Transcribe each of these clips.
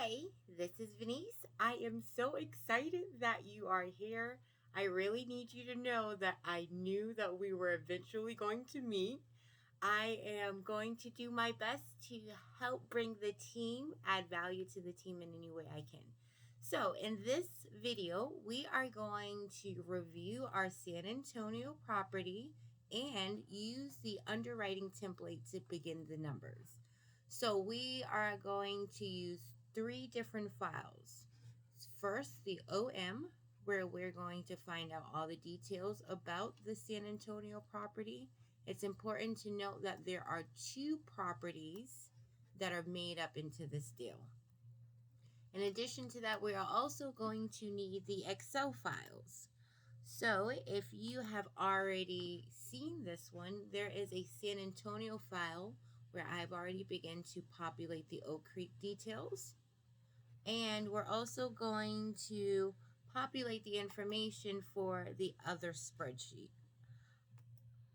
Hi, this is Venice. I am so excited that you are here. I really need you to know that I knew that we were eventually going to meet. I am going to do my best to help bring the team, add value to the team in any way I can. So, in this video, we are going to review our San Antonio property and use the underwriting template to begin the numbers. So we are going to use three different files. First, the OM, where we're going to find out all the details about the San Antonio property. It's important to note that there are two properties that are made up into this deal. In addition to that, we are also going to need the Excel files. So if you have already seen this one, there is a San Antonio file where I've already begun to populate the Oak Creek details. And we're also going to populate the information for the other spreadsheet.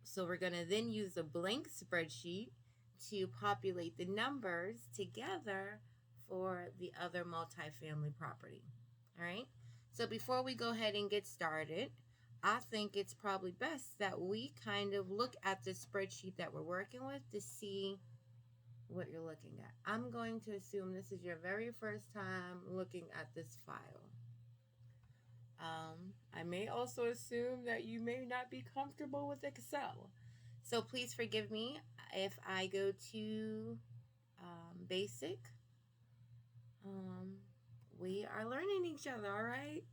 So we're going to then use a blank spreadsheet to populate the numbers together for the other multifamily property. All right. So before we go ahead and get started, I think it's probably best that we kind of look at the spreadsheet that we're working with to see what you're looking at. I'm going to assume this is your very first time looking at this file. I may also assume that you may not be comfortable with Excel. So please forgive me if I go to basic. We are learning each other, all right?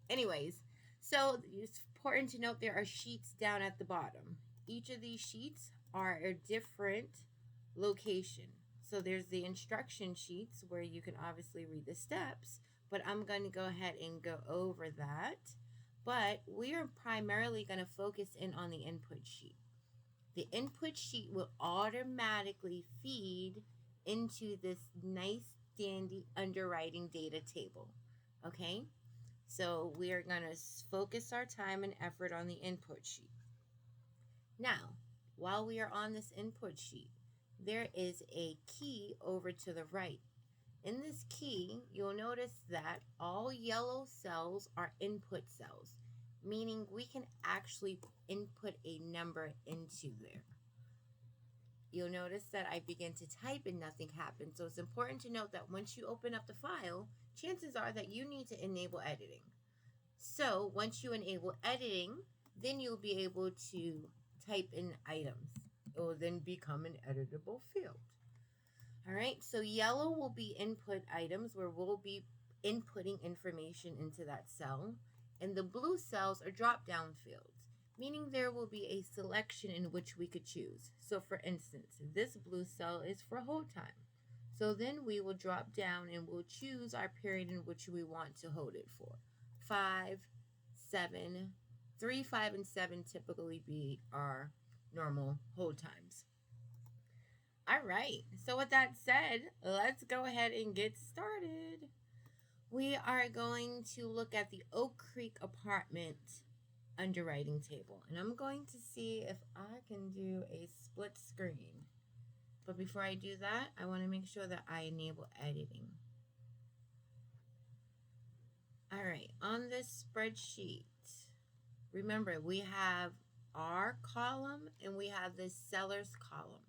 Anyways, so it's important to note there are sheets down at the bottom. Each of these sheets are a different location. So there's the instruction sheets where you can obviously read the steps, but I'm going to go ahead and go over that. But we are primarily going to focus in on the input sheet. The input sheet will automatically feed into this nice dandy underwriting data table. Okay, so we are going to focus our time and effort on the input sheet. Now, while we are on this input sheet, there is a key over to the right. In this key, you'll notice that all yellow cells are input cells, meaning we can actually input a number into there. You'll notice that I begin to type and nothing happens. So it's important to note that once you open up the file, chances are that you need to enable editing. So once you enable editing, then you'll be able to type in items. It will then become an editable field. All right, so yellow will be input items where we'll be inputting information into that cell. And the blue cells are drop-down fields, meaning there will be a selection in which we could choose. So for instance, this blue cell is for hold time. So then we will drop down and we'll choose our period in which we want to hold it for. 5, 7, 3, 5, and 7 typically be our normal hold times. All right, so with that said, let's go ahead and get started. We are going to look at the Oak Creek apartment underwriting table, and I'm going to see if I can do a split screen. But before I do that, I want to make sure that I enable editing. All right, on this spreadsheet, remember we have our column and we have the seller's column.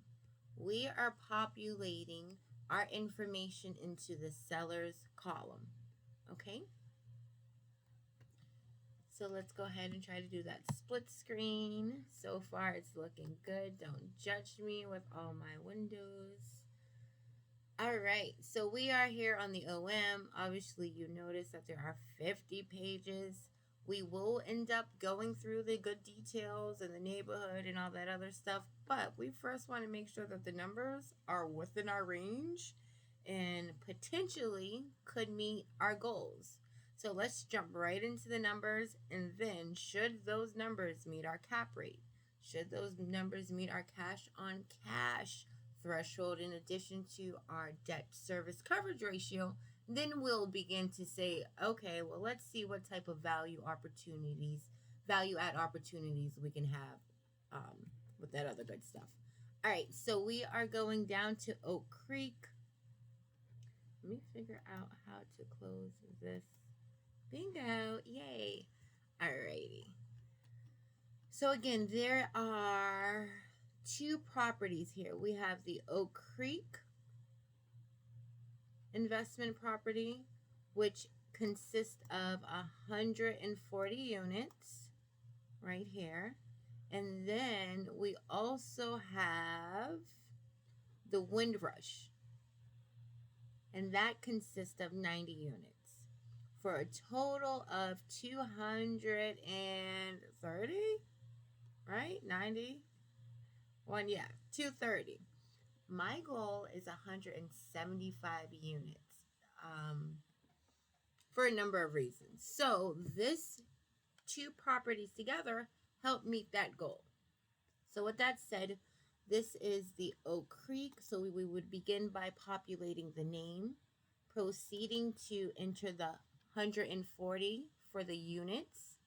We are populating our information into the seller's column, okay? So let's go ahead and try to do that split screen. So far it's looking good. Don't judge me with all my windows. All right, so we are here on the OM. Obviously, you notice that there are 50 pages. We will end up going through the good details and the neighborhood and all that other stuff, but we first want to make sure that the numbers are within our range and potentially could meet our goals. So let's jump right into the numbers, and then should those numbers meet our cap rate, should those numbers meet our cash on cash threshold in addition to our debt service coverage ratio, then we'll begin to say, okay, well, let's see what type of value add opportunities we can have with that other good stuff. All right, so we are going down to Oak Creek. Let me figure out how to close this. Bingo. Yay. Alrighty. So again, there are two properties here. We have the Oak Creek investment property, which consists of 140 units right here. And then we also have the Windrush, and that consists of 90 units for a total of 230, right? 90? One, yeah, 230. My goal is 175 units for a number of reasons. So this two properties together help meet that goal. So with that said, this is the Oak Creek. So we would begin by populating the name, proceeding to enter the 140 for the units.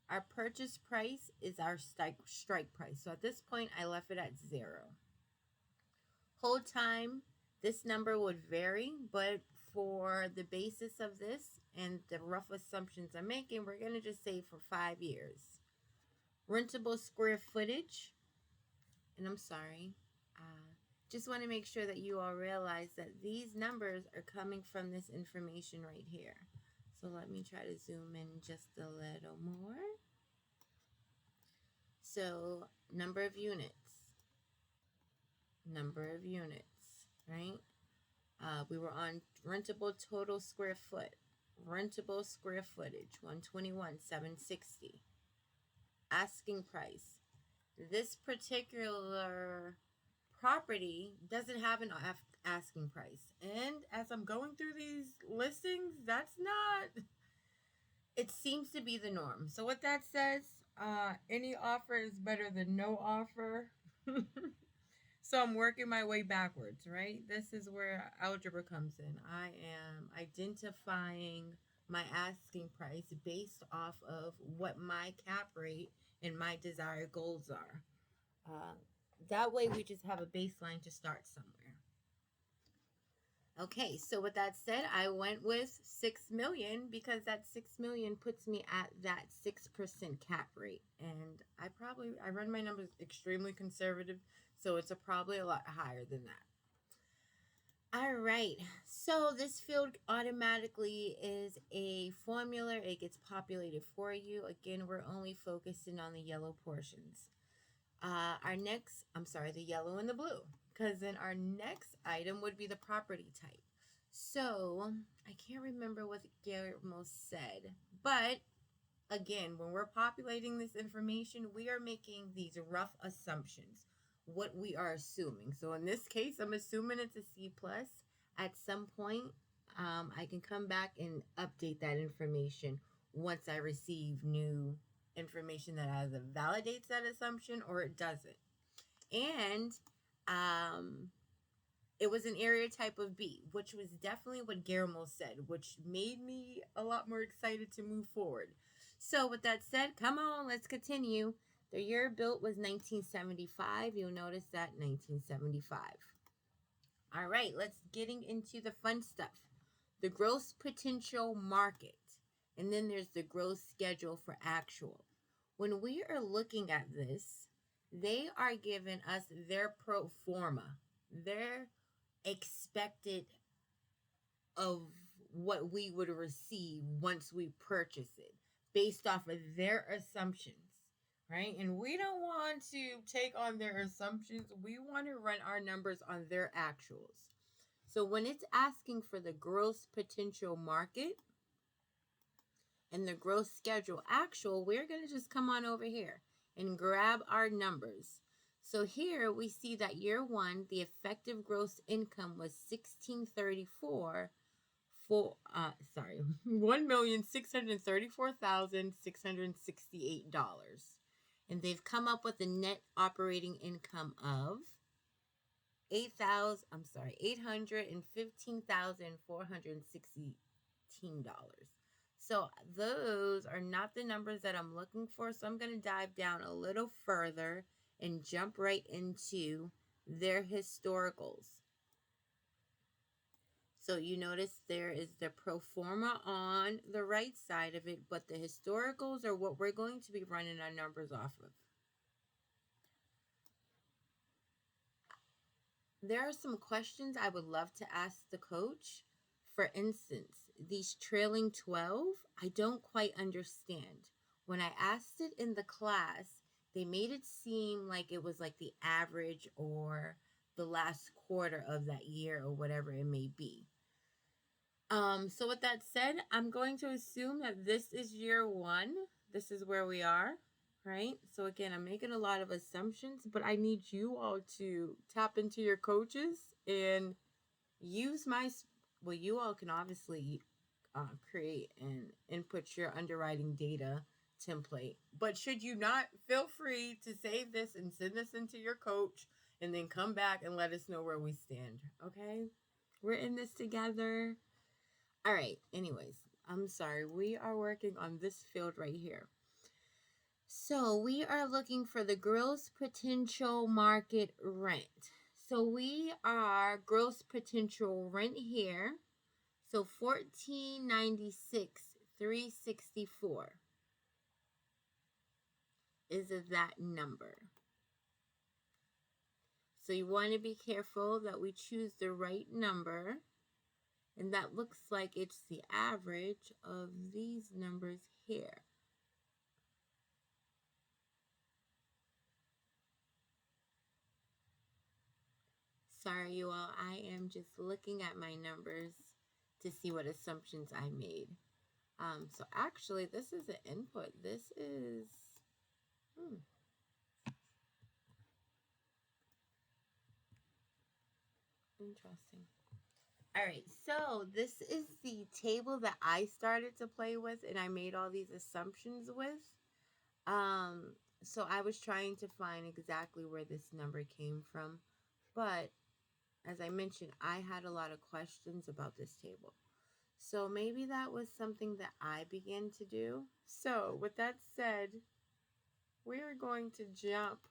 Our purchase price is our strike price. So at this point, I left it at 0. Hold time, this number would vary, but for the basis of this and the rough assumptions I'm making, we're going to just say for 5 years. Rentable square footage, and I'm sorry, just want to make sure that you all realize that these numbers are coming from this information right here. So let me try to zoom in just a little more. So number of units, right? We were on rentable total square foot, rentable square footage, 121,760. Asking price. This particular property doesn't have an asking price. And as I'm going through these listings, it seems to be the norm. So what that says, any offer is better than no offer. So I'm working my way backwards, right? This is where algebra comes in. I am identifying my asking price based off of what my cap rate and my desired goals are. That way we just have a baseline to start somewhere. Okay, so with that said, I went with 6 million because that 6 million puts me at that 6% cap rate. And I run my numbers extremely conservative, so it's probably a lot higher than that. All right, so this field automatically is a formula. It gets populated for you. Again, we're only focusing on the yellow portions. The yellow and the blue, because then our next item would be the property type. So I can't remember what Guillermo said, but again, when we're populating this information, we are making these rough assumptions, what we are assuming. So in this case, I'm assuming it's a C+. At some point, I can come back and update that information once I receive new information that either validates that assumption or it doesn't. And it was an area type of B, which was definitely what Guillermo said, which made me a lot more excited to move forward. So with that said, come on, let's continue. The year built was 1975. You'll notice that 1975. All right, let's getting into the fun stuff. The gross potential market. And then there's the gross schedule for actual. When we are looking at this, they are giving us their pro forma, their expected of what we would receive once we purchase it based off of their assumptions, right? And we don't want to take on their assumptions. We want to run our numbers on their actuals. So when it's asking for the gross potential market and the gross schedule actual, we're going to just come on over here and grab our numbers. So here we see that year one, the effective gross income was $1,634,634,668. And they've come up with a net operating income of $815,416. So those are not the numbers that I'm looking for. So I'm going to dive down a little further and jump right into their historicals. So you notice there is the pro forma on the right side of it, but the historicals are what we're going to be running our numbers off of. There are some questions I would love to ask the coach. For instance, these trailing 12, I don't quite understand. When I asked it in the class, they made it seem like it was like the average or the last quarter of that year or whatever it may be. So with that said, I'm going to assume that this is year one. This is where we are, right? So again, I'm making a lot of assumptions, but I need you all to tap into your coaches and use well, you all can obviously create and input your underwriting data template. But should you not, feel free to save this and send this into your coach and then come back and let us know where we stand, okay? We're in this together. All right, anyways, I'm sorry. We are working on this field right here. So we are looking for the gross potential market rent. So we are gross potential rent here. So 1496 364 is that number. So you want to be careful that we choose the right number. And that looks like it's the average of these numbers here. Sorry, you all. I am just looking at my numbers to see what assumptions I made. So actually, this is an input. This is... Interesting. All right, so this is the table that I started to play with and I made all these assumptions with. So I was trying to find exactly where this number came from. But as I mentioned, I had a lot of questions about this table. So maybe that was something that I began to do. So with that said, we are going to jump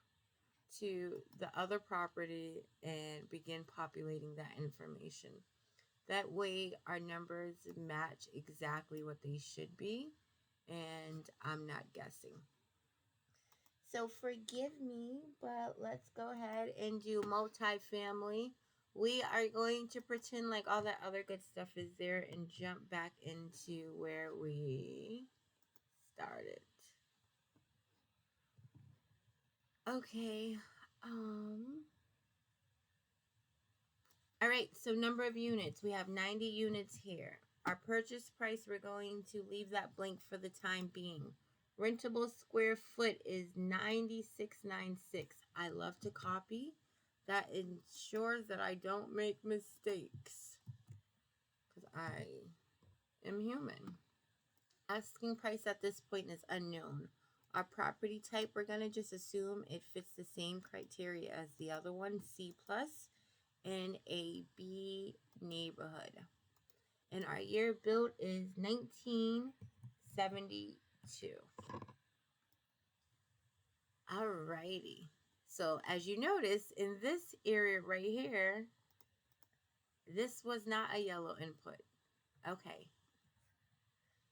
to the other property and begin populating that information. That way our numbers match exactly what they should be and I'm not guessing. So forgive me, but let's go ahead and do multifamily. We are going to pretend like all that other good stuff is there and jump back into where we started. Okay. All right, so number of units. We have 90 units here. Our purchase price, we're going to leave that blank for the time being. Rentable square foot is 9696. I love to copy. That ensures that I don't make mistakes because I am human. Asking price at this point is unknown. Our property type, we're going to just assume it fits the same criteria as the other one, C plus, in a B neighborhood. And our year built is 1972. Alrighty. So as you notice, in this area right here, this was not a yellow input. Okay.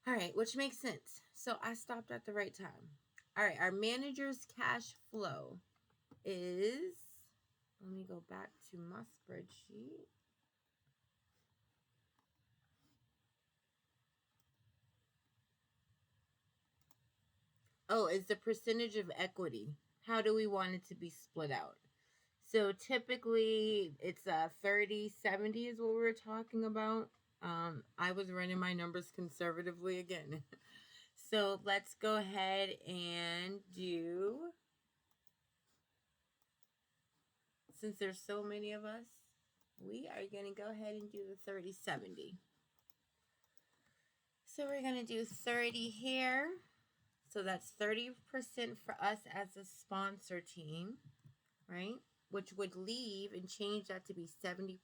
All right, which makes sense. So I stopped at the right time. All right, our manager's cash flow is, let me go back to my spreadsheet. Oh, it's the percentage of equity. How do we want it to be split out? So typically it's 30-70 is what we were talking about. I was running my numbers conservatively again. So let's go ahead and do, since there's so many of us, we are going to go ahead and do the 30-70. So we're going to do 30 here. So that's 30% for us as a sponsor team, right? Which would leave and change that to be 70%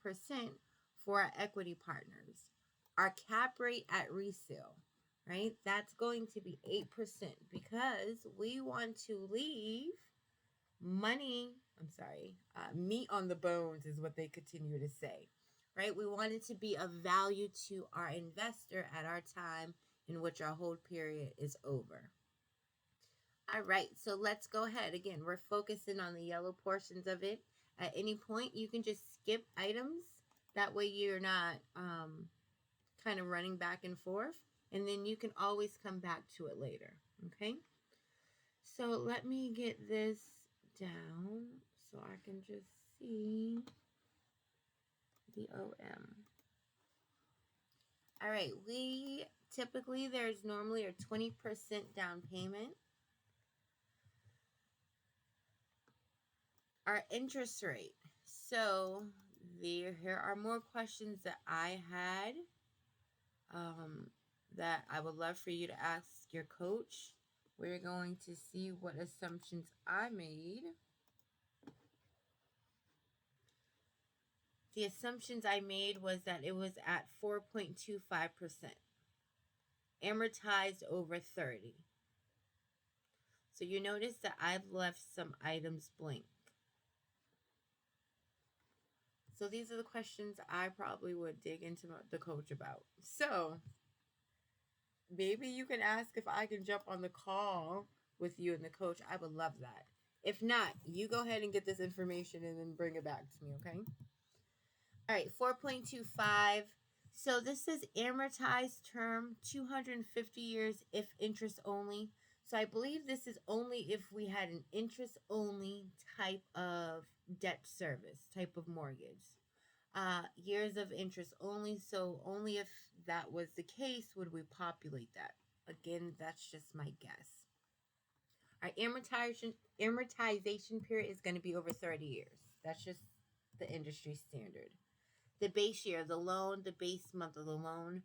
for our equity partners. Our cap rate at resale, right? That's going to be 8% because we want to leave money, meat on the bones is what they continue to say. right? We want it to be of value to our investor at our time in which our hold period is over. All right, so let's go ahead. Again, we're focusing on the yellow portions of it. At any point, you can just skip items. That way you're not kind of running back and forth. And then you can always come back to it later, okay? So let me get this down so I can just see the OM. All right, we typically, there's normally a 20% down payment. Our interest rate. So here are more questions that I had that I would love for you to ask your coach. We're going to see what assumptions I made. The assumptions I made was that it was at 4.25%, amortized over 30. So you notice that I've left some items blank. So these are the questions I probably would dig into the coach about. So maybe you can ask if I can jump on the call with you and the coach. I would love that. If not, you go ahead and get this information and then bring it back to me, okay? All right, 4.25. So this is amortized term, 250 years if interest only. So I believe this is only if we had an interest only type of debt service, type of mortgage. Years of interest only. So only if that was the case would we populate that. Again, that's just my guess. Our amortization period is going to be over 30 years. That's just the industry standard. The base year of the loan, the base month of the loan.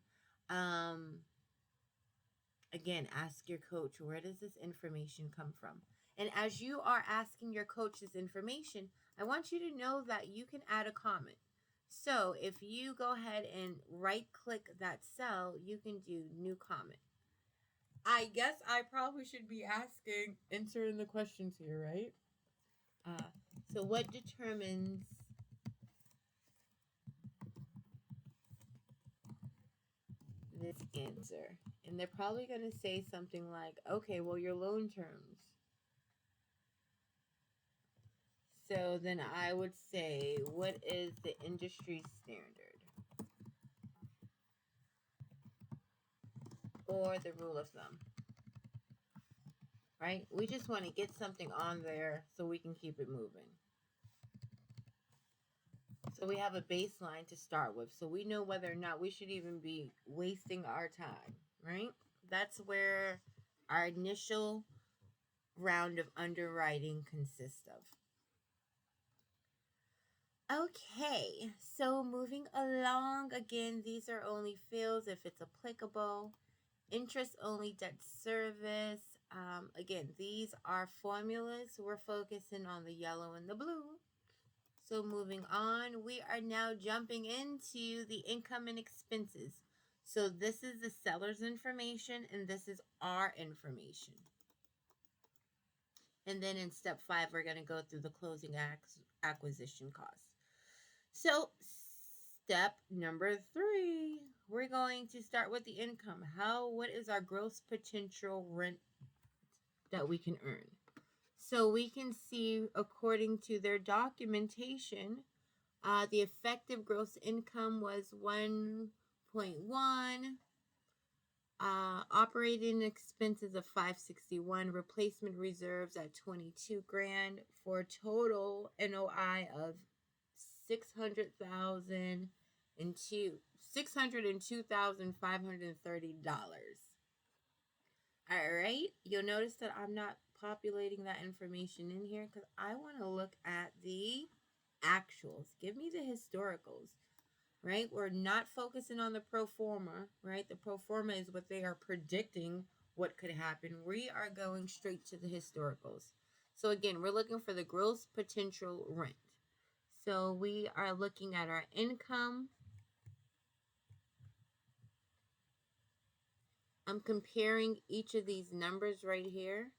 Again, ask your coach, where does this information come from? And as you are asking your coach this information, I want you to know that you can add a comment. So if you go ahead and right click that cell, you can do new comment. I guess I probably should be answering the questions here, right? So what determines this answer? And they're probably going to say something like, okay, well, your loan terms. So then I would say, what is the industry standard? Or the rule of thumb? Right? We just want to get something on there so we can keep it moving. So we have a baseline to start with. So we know whether or not we should even be wasting our time, right? That's where our initial round of underwriting consists of. Okay, so moving along, again, these are only fields if it's applicable. Interest only debt service. Again, these are formulas. We're focusing on the yellow and the blue. So moving on, we are now jumping into the income and expenses. So this is the seller's information and this is our information. And then in step 5, we're going to go through the closing acquisition costs. So step number 3, we're going to start with the income. What is our gross potential rent that we can earn? So we can see, according to their documentation, the effective gross income was 1.1. Operating expenses of 561, replacement reserves at 22 grand for a total NOI of $602,530. All right, you'll notice that I'm not populating that information in here because I want to look at the actuals. Give me the historicals, right? We're not focusing on the pro forma, right? The pro forma is what they are predicting what could happen. We are going straight to the historicals. So again, we're looking for the gross potential rent. So we are looking at our income. I'm comparing each of these numbers right here.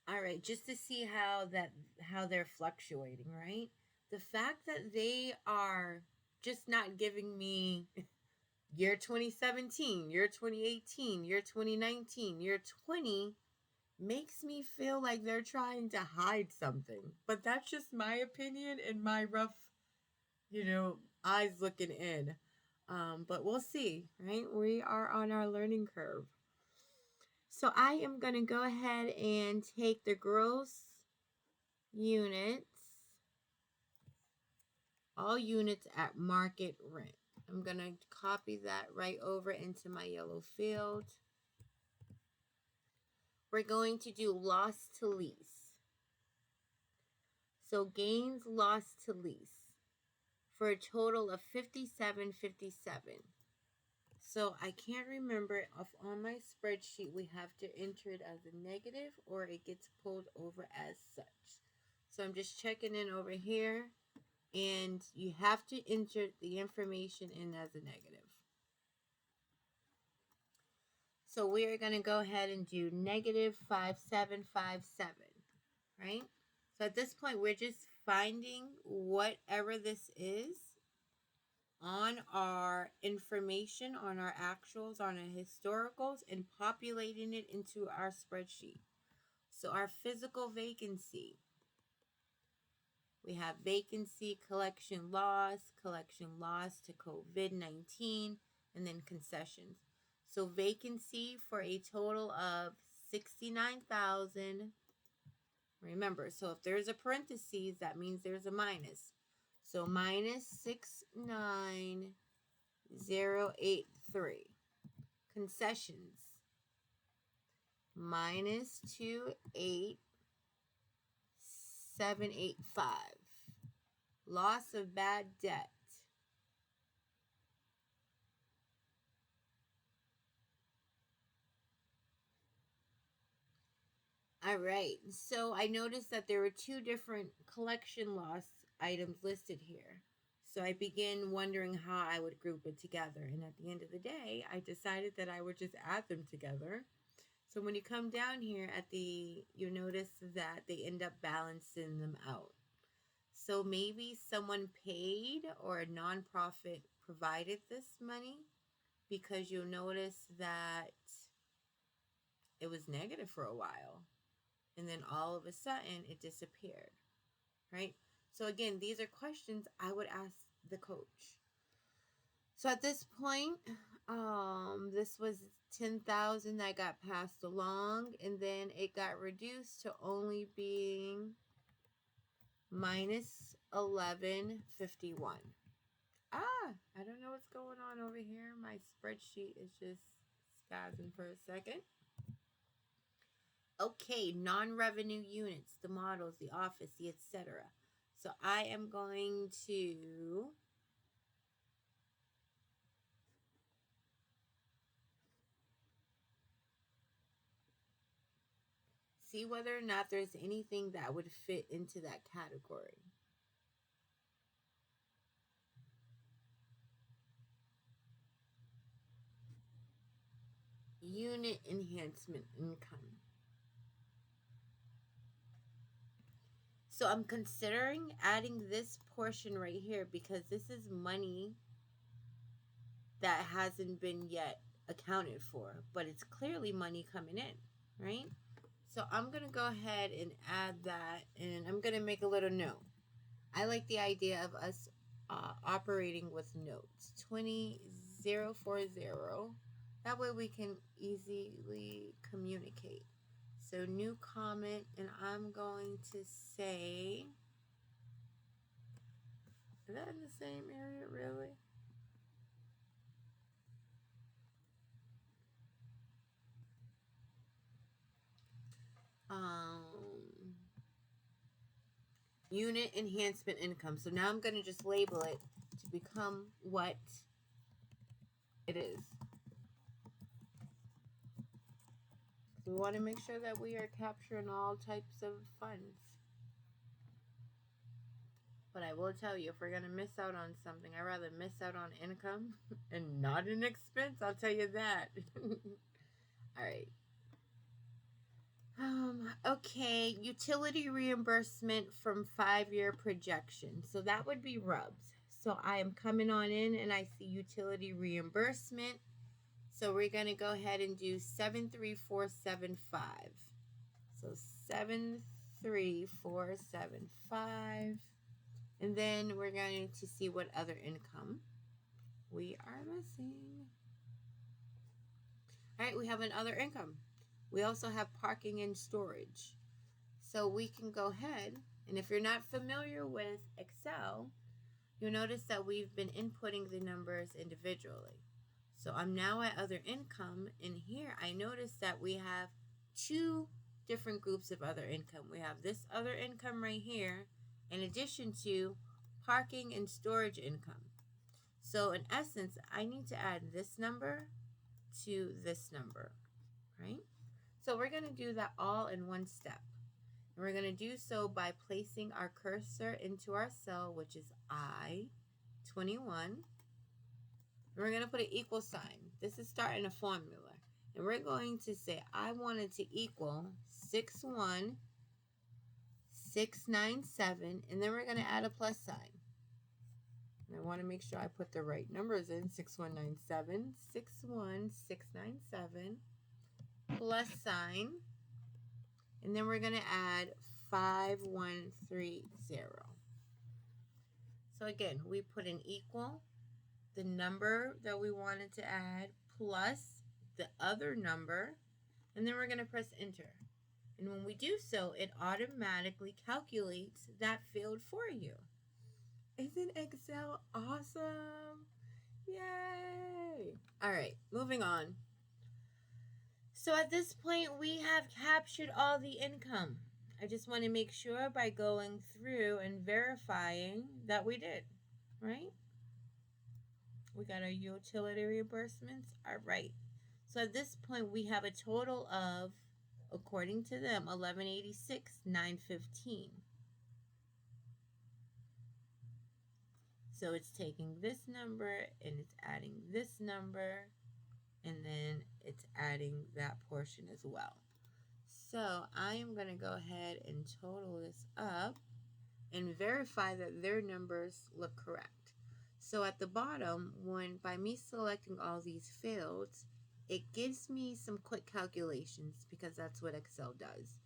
All right, just to see how they're fluctuating, right? The fact that they are just not giving me year 2017, year 2018, year 2019, year 20 makes me feel like they're trying to hide something. But that's just my opinion and my rough, eyes looking in. But we'll see, right? We are on our learning curve. So I am going to go ahead and take the gross units, all units at market rent. I'm going to copy that right over into my yellow field. We're going to do loss to lease. So gains lost to lease for a total of 57.57. So I can't remember if on my spreadsheet we have to enter it as a negative or it gets pulled over as such. So I'm just checking in over here, and you have to enter the information in as a negative. So we are going to go ahead and do negative 5757, right? So at this point, we're just finding whatever this is on our information, on our actuals, on our historicals, and populating it into our spreadsheet. So our physical vacancy, we have vacancy, collection loss to COVID-19, and then concessions. So vacancy for a total of 69,000. Remember, so if there's a parentheses, that means there's a minus. So minus 69083. Concessions, minus 28785. Loss of bad debt, all right, so I noticed that there were two different collection loss items listed here. So I began wondering how I would group it together. And at the end of the day, I decided that I would just add them together. So when you come down here you notice that they end up balancing them out. So maybe someone paid or a nonprofit provided this money, because you'll notice that it was negative for a while. And then all of a sudden it disappeared, right? So again, these are questions I would ask the coach. So at this point, this was 10,000 that got passed along, and then it got reduced to only being minus 1151. I don't know what's going on over here. My spreadsheet is just spazzing for a second. Okay, non-revenue units, the models, the office, the etc. So I am going to see whether or not there's anything that would fit into that category. Unit enhancement income. So I'm considering adding this portion right here because this is money that hasn't been yet accounted for, but it's clearly money coming in, right? So I'm going to go ahead and add that, and I'm going to make a little note. I like the idea of us operating with notes. 20040. That way we can easily communicate. So new comment, and I'm going to say, is that in the same area, really? Unit enhancement income. So now I'm going to just label it to become what it is. We want to make sure that we are capturing all types of funds. But I will tell you, if we're going to miss out on something, I'd rather miss out on income and not an expense. I'll tell you that. All right. Okay, utility reimbursement from 5-year projection. So that would be rubs. So I am coming on in and I see utility reimbursement. So we're going to go ahead and do 73475. So 73475. And then we're going to see what other income we are missing. All right, we have another income. We also have parking and storage. So we can go ahead, and if you're not familiar with Excel, you'll notice that we've been inputting the numbers individually. So I'm now at other income, and here I notice that we have two different groups of other income. We have this other income right here, in addition to parking and storage income. So in essence, I need to add this number to this number, right? So we're going to do that all in one step. And we're going to do so by placing our cursor into our cell, which is I-21. And we're going to put an equal sign. This is starting a formula. And we're going to say I want it to equal 61697. And then we're going to add a plus sign. And I want to make sure I put the right numbers in. 6197, 61697, plus sign. And then we're going to add 5130. So again, we put an equal, the number that we wanted to add, plus the other number, and then we're going to press enter. And when we do so, it automatically calculates that field for you. Isn't Excel awesome? Yay! All right, moving on. So at this point, we have captured all the income. I just want to make sure by going through and verifying that we did, right? We got our utility reimbursements. All right. So at this point, we have a total of, according to them, $1186,915. So it's taking this number and it's adding this number, and then it's adding that portion as well. So I am going to go ahead and total this up and verify that their numbers look correct. So at the bottom, by me selecting all these fields, it gives me some quick calculations because that's what Excel does.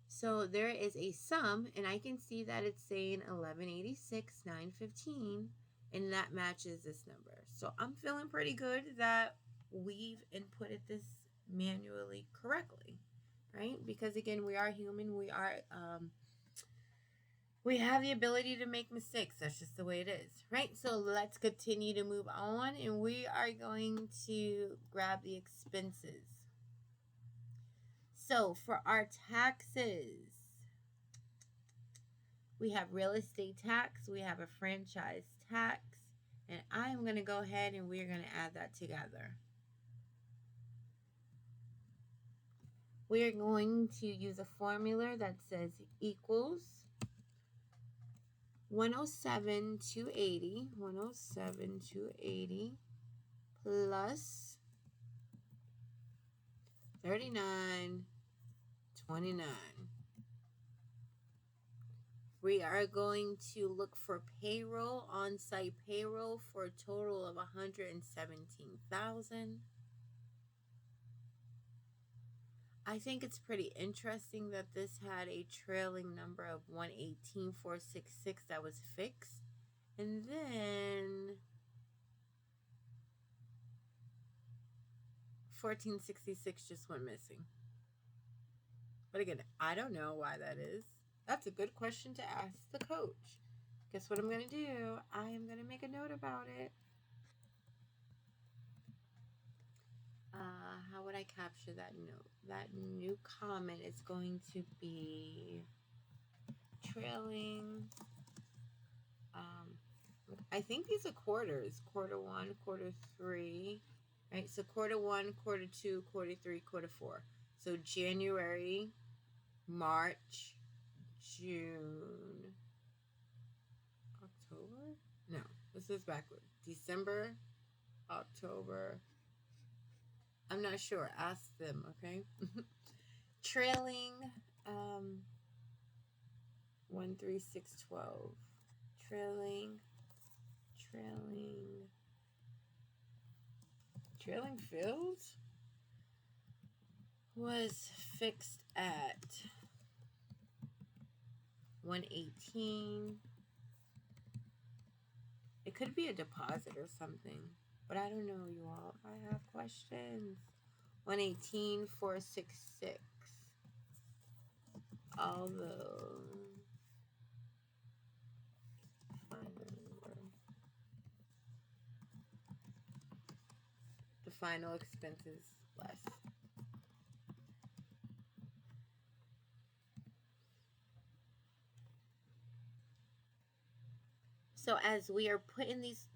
So there is a sum, and I can see that it's saying 1186,915, and that matches this number. So I'm feeling pretty good that we've inputted this manually correctly, right? Because again, we are human. We have the ability to make mistakes. That's just the way it is, right? So let's continue to move on, and we are going to grab the expenses. So for our taxes, we have real estate tax, we have a franchise tax, and I'm going to go ahead and we're going to add that together. We are going to use a formula that says equals 107,280 plus 39.29. We are going to look for payroll, on-site payroll, for a total of 117,000. I think it's pretty interesting that this had a trailing number of 118,466 that was fixed. And then 1466 just went missing. But again, I don't know why that is. That's a good question to ask the coach. Guess what I'm going to do? I am going to make a note about it. How would I capture that note? That new comment is going to be trailing. I think these are quarters. Quarter 1, quarter 3. Right? So quarter 1, quarter 2, quarter 3, quarter 4. So January, March, June, October? No, this is backward. December, October. I'm not sure. Ask them, okay? trailing 13612. Trailing fields was fixed at 118. It could be a deposit or something, but I don't know, you all. I have questions. 118 466. Although the final expense is less. So as we are putting these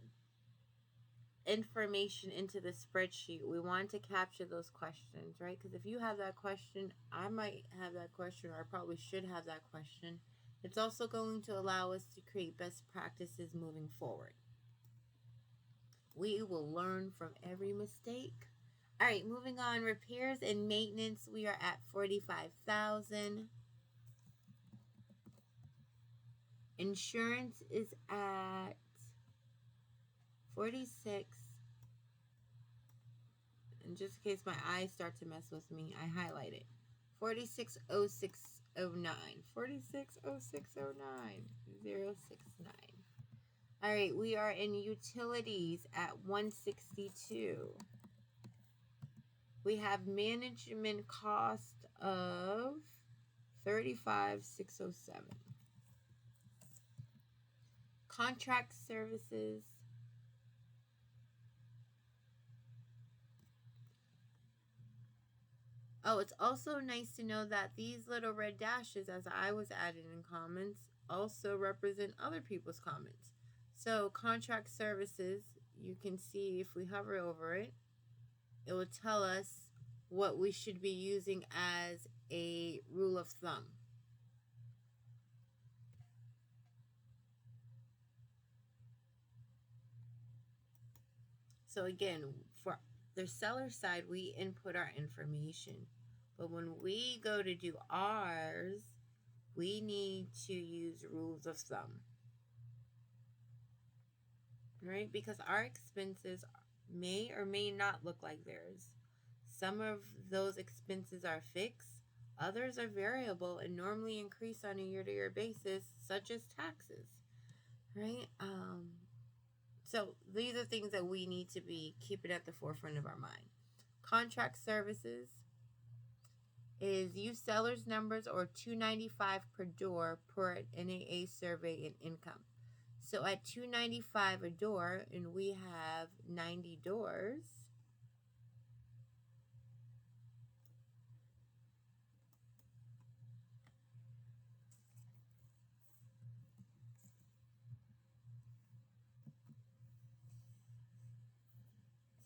information into the spreadsheet, we want to capture those questions, right? Because if you have that question, I might have that question, or I probably should have that question. It's also going to allow us to create best practices moving forward. We will learn from every mistake. All right, moving on. Repairs and maintenance, we are at 45,000. Insurance is at 46. And just in case my eyes start to mess with me, I highlight it. 460609. 460609. 069. All right, we are in utilities at 162. We have management cost of 35,607. Contract services. Oh, it's also nice to know that these little red dashes, as I was adding in comments, also represent other people's comments. So contract services, you can see if we hover over it, it will tell us what we should be using as a rule of thumb. So again, for the seller side, we input our information. But when we go to do ours, we need to use rules of thumb. Right? Because our expenses may or may not look like theirs. Some of those expenses are fixed, others are variable and normally increase on a year-to-year basis, such as taxes. Right? So these are things that we need to be keeping at the forefront of our mind. Contract services is use seller's numbers or $295 per door per NAA survey and income. So at $295 a door, and we have 90 doors,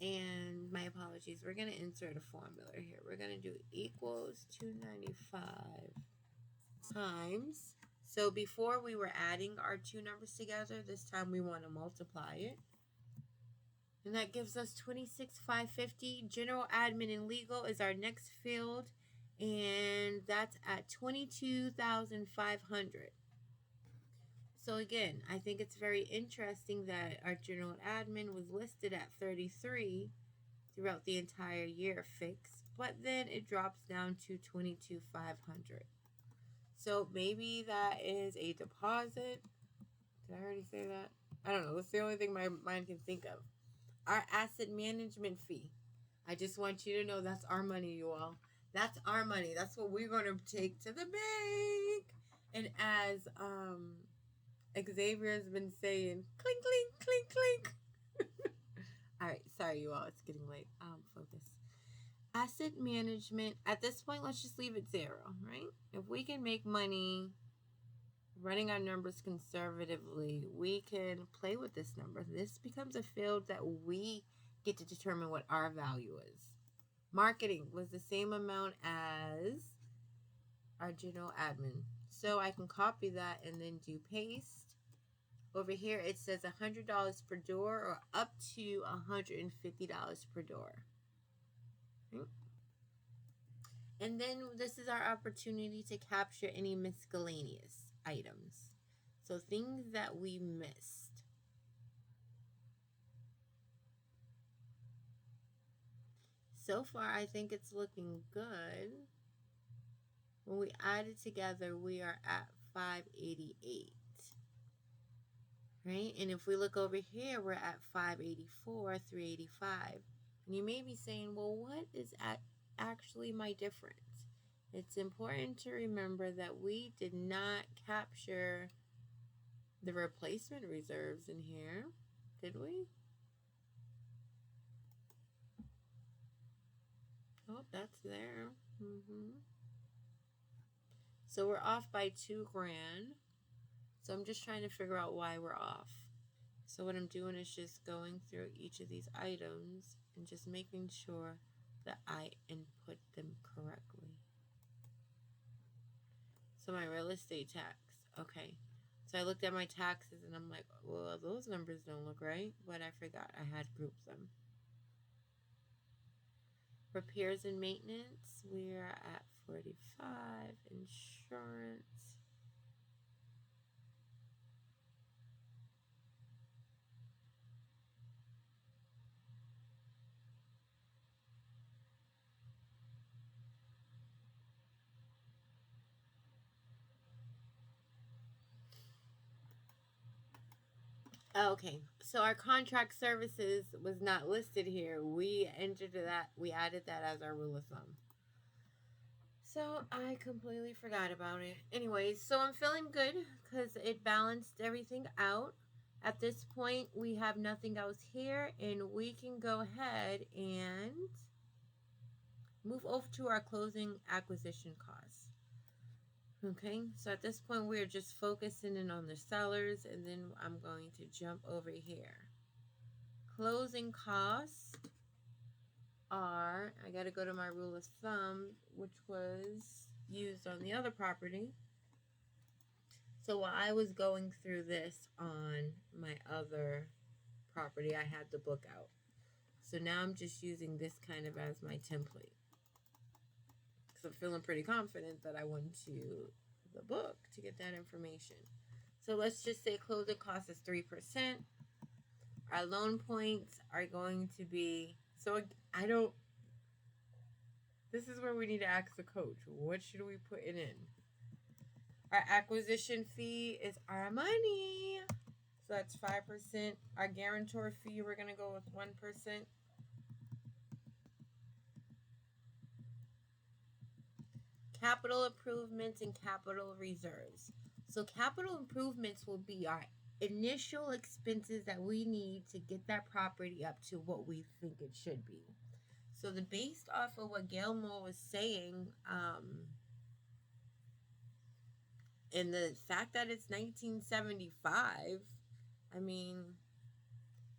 and my apologies, we're going to insert a formula here. We're going to do equals 295 times. So before we were adding our two numbers together, this time we want to multiply it. And that gives us 26,550. General admin and legal is our next field, and that's at 22,500. So again, I think it's very interesting that our general admin was listed at 33 throughout the entire year fixed, but then it drops down to 22,500. So maybe that is a deposit. Did I already say that? I don't know. That's the only thing my mind can think of. Our asset management fee. I just want you to know that's our money, you all. That's our money. That's what we're going to take to the bank. And as Xavier's been saying, clink, clink, clink, clink. All right. Sorry, you all. It's getting late. Focus. Asset management. At this point, let's just leave it 0, right? If we can make money running our numbers conservatively, we can play with this number. This becomes a field that we get to determine what our value is. Marketing was the same amount as our general admin. So I can copy that and then do paste. Over here it says $100 per door or up to $150 per door. Okay. And then this is our opportunity to capture any miscellaneous items. So things that we missed. So far, I think it's looking good. When we add it together, we are at 588. Right? And if we look over here, we're at 584, 385. And you may be saying, well, what is actually my difference? It's important to remember that we did not capture the replacement reserves in here, did we? Oh, that's there. So we're off by $2,000. So I'm just trying to figure out why we're off. So what I'm doing is just going through each of these items and just making sure that I input them correctly. So my real estate tax, okay. So I looked at my taxes and I'm like, well, those numbers don't look right, but I forgot I had grouped them. Repairs and maintenance, we are at 45. Insurance. Okay, so our contract services was not listed here. We entered that, we added that as our rule of thumb. So I completely forgot about it. Anyways, so I'm feeling good because it balanced everything out. At this point, we have nothing else here, and we can go ahead and move over to our closing acquisition costs. Okay, so at this point, we're just focusing in on the sellers, and then I'm going to jump over here. Closing costs are, I got to go to my rule of thumb, which was used on the other property. So while I was going through this on my other property, I had the book out. So now I'm just using this kind of as my template. Because I'm feeling pretty confident that I went to the book to get that information. So let's just say closing cost is 3%. Our loan points are going to be, so I don't, this is where we need to ask the coach. What should we put it in? Our acquisition fee is our money. So that's 5%. Our guarantor fee, we're going to go with 1%. Capital improvements and capital reserves. So capital improvements will be our initial expenses that we need to get that property up to what we think it should be. So the based off of what Gilmore was saying, and the fact that it's 1975, I mean,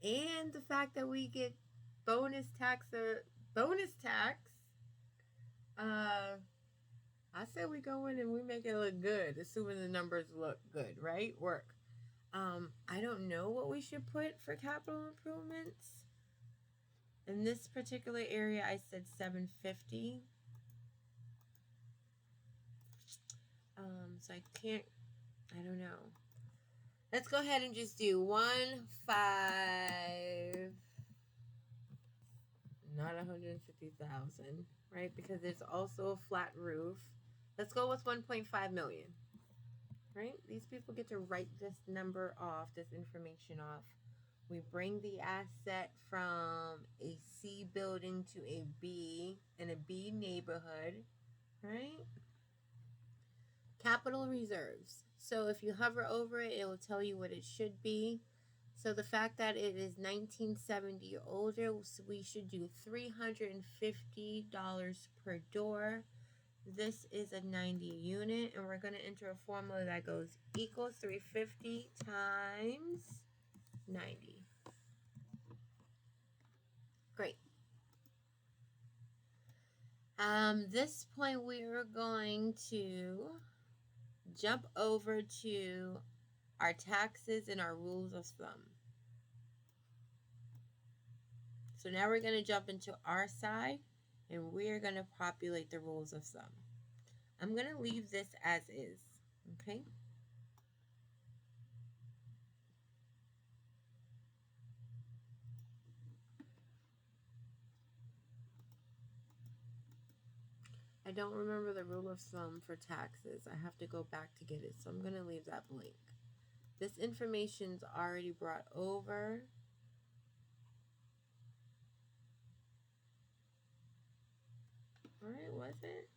and the fact that we get bonus tax, I said we go in and we make it look good, assuming the numbers look good, right? Work. I don't know what we should put for capital improvements. In this particular area, I said 750. So I can't, I don't know. Let's go ahead and just do 1, 5, not 150,000, right? Because there's also a flat roof. Let's go with 1.5 million, right? These people get to write this number off, this information off. We bring the asset from a C building to a B in a B neighborhood, right? Capital reserves. So if you hover over it, it will tell you what it should be. So the fact that it is 1970 or older, we should do $350 per door. This is a 90 unit, and we're going to enter a formula that goes equals 350 times 90. Great. This point we are going to jump over to our taxes and our rules of thumb. So now we're going to jump into our side, And we're going to populate the rules of thumb. I'm going to leave this as is, okay? I don't remember the rule of thumb for taxes. I have to go back to get it, so I'm going to leave that blank. This information's already brought over. All right, was it?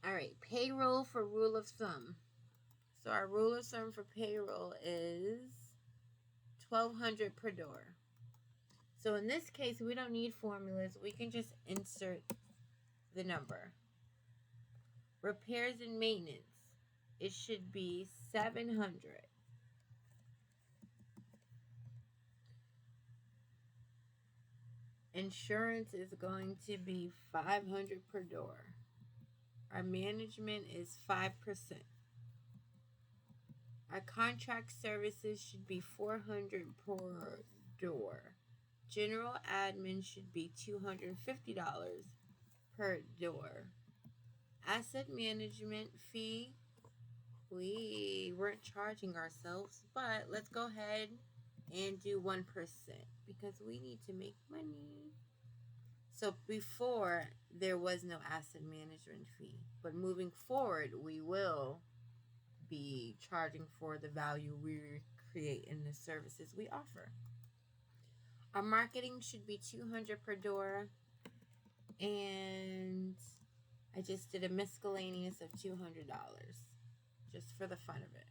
All right, payroll for rule of thumb. So our rule of thumb for payroll is $1,200 per door. So in this case, we don't need formulas. We can just insert the number. Repairs and maintenance, it should be $700. Insurance is going to be $500 per door. Our management is 5%. Our contract services should be $400 per door. General admin should be $250 per door. Asset management fee, we weren't charging ourselves, but let's go ahead and do 1% because we need to make money. So before, there was no asset management fee, but moving forward, we will be charging for the value we create in the services we offer. Our marketing should be $200 per door, and I just did a miscellaneous of $200 just for the fun of it.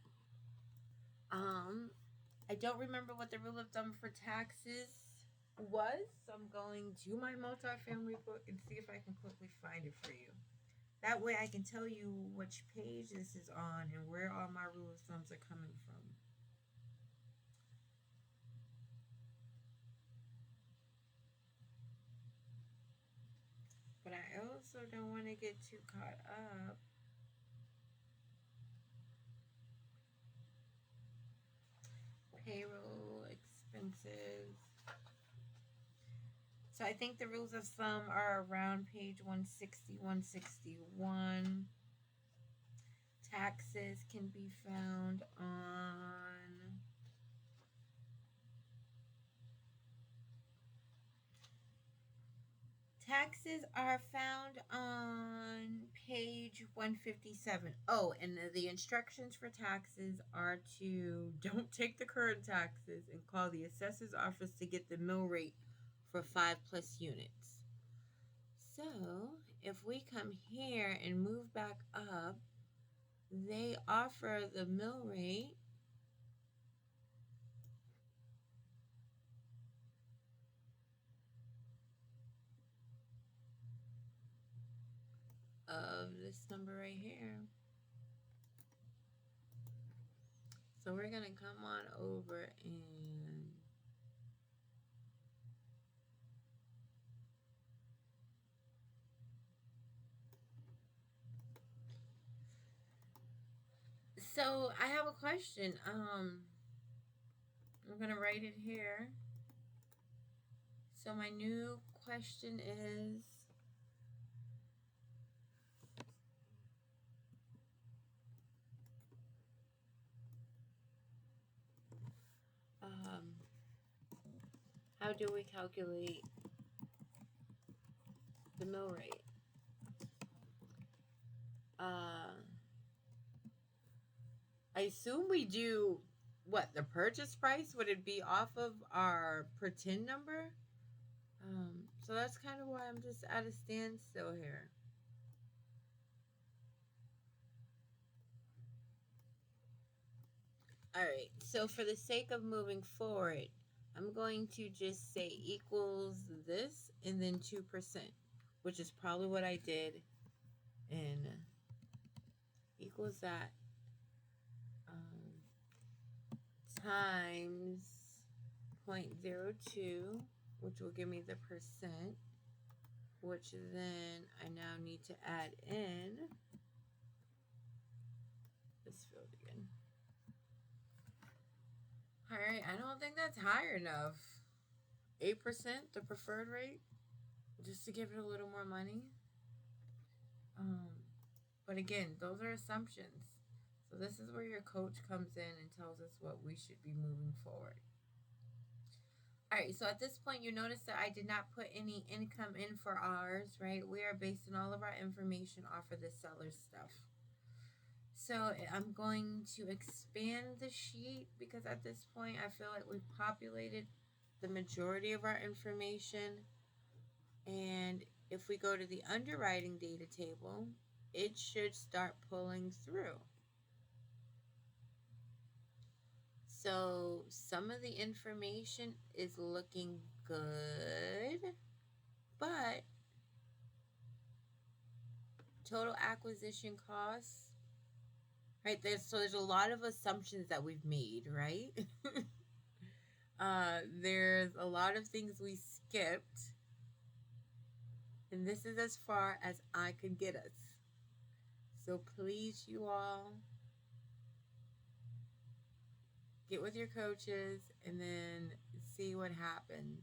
I don't remember what the rule of thumb for taxes was, so I'm going to my multifamily book and see if I can quickly find it for you. That way I can tell you which page this is on and where all my rule of thumbs are coming from. But I also don't want to get too caught up. Payroll expenses. So I think the rules of thumb are around page 160, 161. Taxes can be found on page 157. Oh, and the instructions for taxes are to don't take the current taxes and call the assessor's office to get the mill rate for 5+ units. So if we come here and move back up, they offer the mill rate of this number right here. So we're going to come on over and so I have a question. I'm going to write it here. So my new question is, how do we calculate the mill rate? I assume we do, what, the purchase price? Would it be off of our pretend number? So that's kind of why I'm just at a standstill here. Alright, so for the sake of moving forward, I'm going to just say equals this and then 2%, which is probably what I did, and equals that times 0.02, which will give me the percent, which then I now need to add in this field again. All right, I don't think that's high enough. 8%, the preferred rate, just to give it a little more money. Um, but again, those are assumptions. So this is where your coach comes in and tells us what we should be moving forward. All right, so at this point, you notice that I did not put any income in for ours, right? We are basing all of our information off of the seller's stuff. So I'm going to expand the sheet because at this point, I feel like we've populated the majority of our information. And if we go to the underwriting data table, it should start pulling through. So some of the information is looking good, but total acquisition costs, right? There's a lot of assumptions that we've made, right? There's a lot of things we skipped, and this is as far as I could get us. So please, you all, get with your coaches and then see what happens.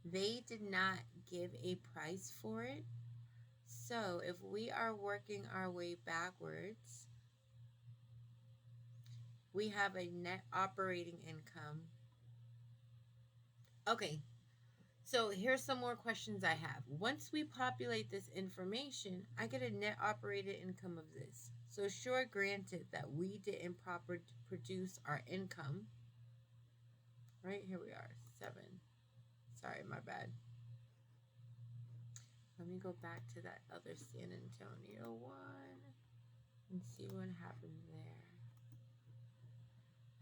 They did not give a price for it. So if we are working our way backwards, we have a net operating income. Okay, so here's some more questions I have. Once we populate this information, I get a net operating income of this. So sure, granted that we didn't properly produce our income. Right, here we are, 7. Sorry, my bad. Let me go back to that other San Antonio one and see what happened there.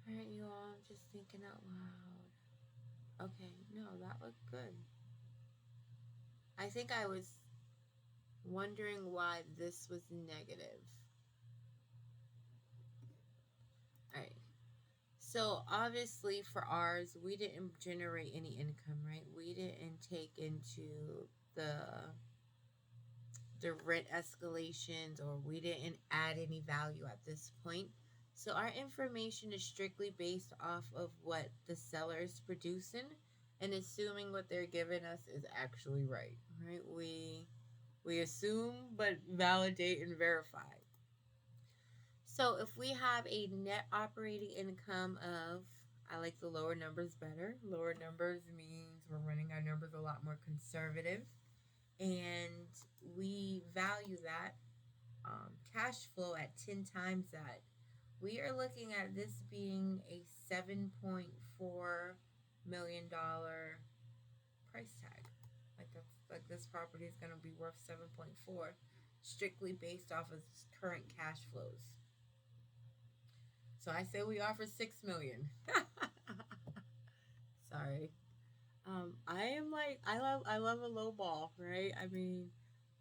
All right, you all, I'm just thinking out loud. Okay, no, that looked good. I think I was wondering why this was negative. All right. So obviously for ours, we didn't generate any income, right? We didn't take into the rent escalations, or we didn't add any value at this point. So our information is strictly based off of what the seller is producing and assuming what they're giving us is actually right? We assume but validate and verify. So if we have a net operating income of, I like the lower numbers better. Lower numbers means we're running our numbers a lot more conservative, and we value that cash flow at 10 times that. We are looking at this being a $7.4 million price tag. Like this property is going to be worth 7.4, strictly based off of current cash flows. So I say we offer $6 million. Sorry. I am like, I love a low ball, right? I mean,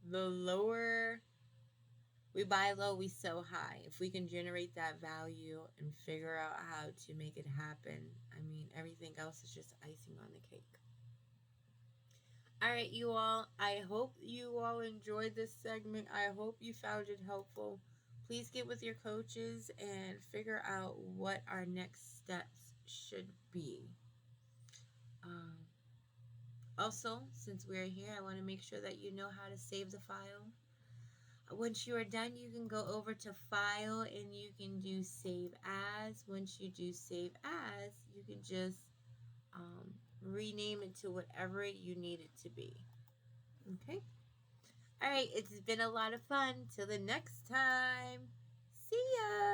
the lower we buy low, we sell high. If we can generate that value and figure out how to make it happen, I mean, everything else is just icing on the cake. All right, you all, I hope you all enjoyed this segment. I hope you found it helpful. Please get with your coaches and figure out what our next steps should be. Also, since we're here, I want to make sure that you know how to save the file. Once you are done, you can go over to File and you can do Save As. Once you do Save As, you can just rename it to whatever you need it to be. Okay? All right, it's been a lot of fun. Till the next time. See ya!